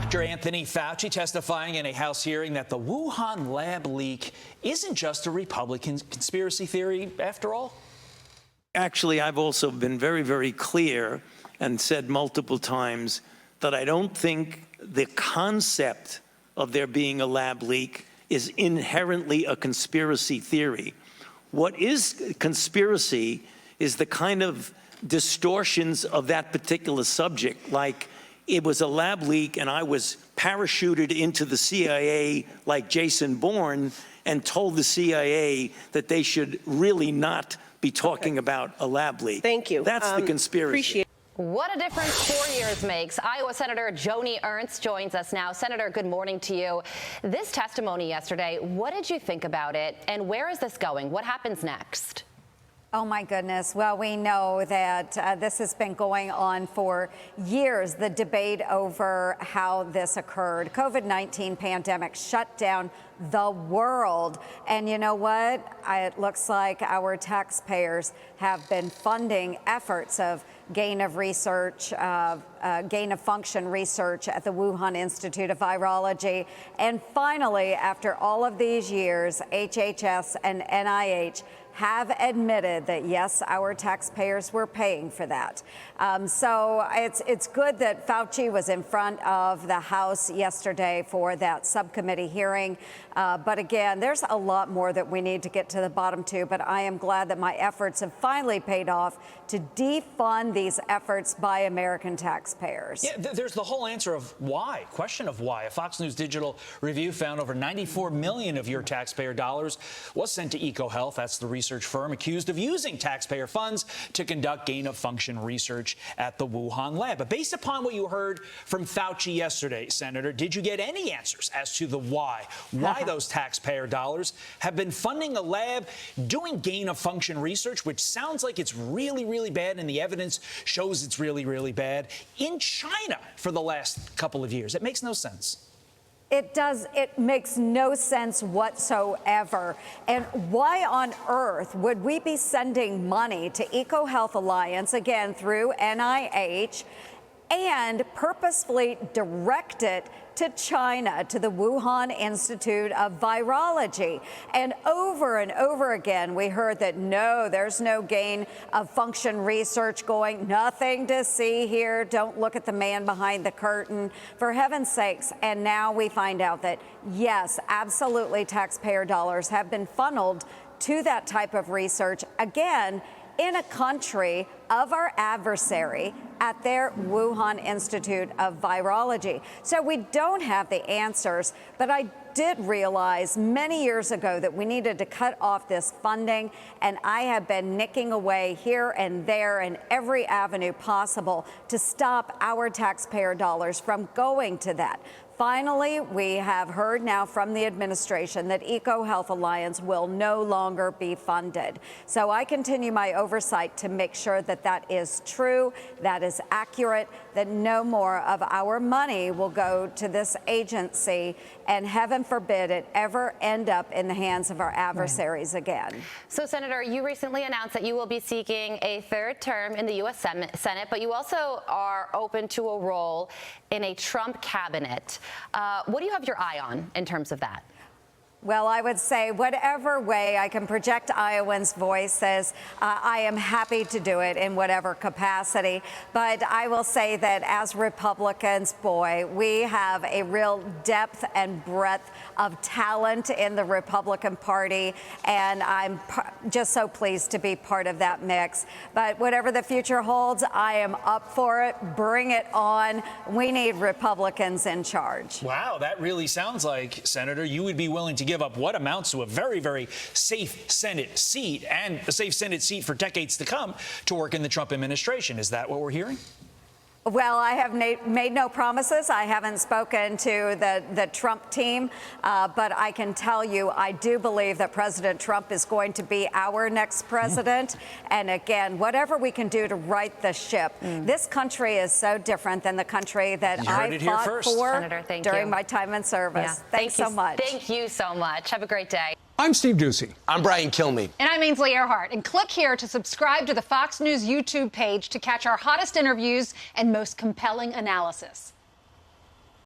Dr. Anthony Fauci testifying in a House hearing that the Wuhan lab leak isn't just a Republican conspiracy theory after all. Actually, I've also been very, very clear and said multiple times that I don't think the concept of there being a lab leak is inherently a conspiracy theory. What is conspiracy is the kind of distortions of that particular subject, like it was a lab leak and I was parachuted into the CIA like Jason Bourne and told the CIA that they should really not be talking about a lab leak. Thank you. That's the conspiracy. What a difference 4 years makes. Iowa Senator Joni Ernst joins us now. Senator, good morning to you. This testimony yesterday, what did you think about it, and where is this going? What happens next? Oh, my goodness. Well, we know that this has been going on for years, the debate over how this occurred. COVID-19 pandemic shut down the world. And you know what? It looks like our taxpayers have been funding efforts of gain of function research at the Wuhan Institute of Virology. And finally, after all of these years, HHS and NIH have admitted that, yes, our taxpayers were paying for that. So it's good that Fauci was in front of the House yesterday for that subcommittee hearing. But again, there's a lot more that we need to get to the bottom to. But I am glad that my efforts have finally paid off to defund these efforts by American taxpayers. Yeah, there's the whole answer of why, question of why. A Fox News digital review found over 94 million of your taxpayer dollars was sent to EcoHealth. That's the research firm accused of using taxpayer funds to conduct gain-of-function research at the Wuhan lab. But based upon what you heard from Fauci yesterday, Senator, did you get any answers as to the why those taxpayer dollars have been funding a lab doing gain-of-function research, which sounds like it's really, really bad, and the evidence shows it's really, really bad, in China for the last couple of years? It makes no sense. It does. It makes no sense whatsoever. And why on earth would we be sending money to EcoHealth Alliance, again, through NIH, and purposefully direct it to China, to the Wuhan Institute of Virology? And over again, we heard that no, there's no gain of function research going, nothing to see here. Don't look at the man behind the curtain, for heaven's sakes. And now we find out that, yes, absolutely, taxpayer dollars have been funneled to that type of research, again, in a country of our adversary at their Wuhan Institute of Virology. So we don't have the answers, but I did realize many years ago that we needed to cut off this funding, and I have been nicking away here and there in every avenue possible to stop our taxpayer dollars from going to that. Finally, we have heard now from the administration that EcoHealth Alliance will no longer be funded. So I continue my oversight to make sure that that is true, that is accurate, that no more of our money will go to this agency, and heaven forbid it ever end up in the hands of our adversaries again. So, Senator, you recently announced that you will be seeking a third term in the U.S. Senate, but you also are open to a role in a Trump cabinet. What do you have your eye on in terms of that? Well, I would say whatever way I can project Iowans' voices, I am happy to do it in whatever capacity. But I will say that as Republicans, boy, we have a real depth and breadth of talent in the Republican Party, and I'm just so pleased to be part of that mix. But whatever the future holds, I am up for it. Bring it on. We need Republicans in charge. Wow, that really sounds like, Senator, you would be willing to give up what amounts to a very, very safe Senate seat, and a safe Senate seat for decades to come, to work in the Trump administration. Is that what we're hearing? Well, I have made no promises. I haven't spoken to the Trump team, but I can tell you I do believe that President Trump is going to be our next president. And again, whatever we can do to right the ship. This country is so different than the country that I fought for Senator, during my time in service. Yeah. Thanks so much. Thank you so much. Have a great day. I'm Steve Doocy. I'm Brian Kilmeade. And I'm Ainsley Earhart. And click here to subscribe to the Fox News YouTube page to catch our hottest interviews and most compelling analysis.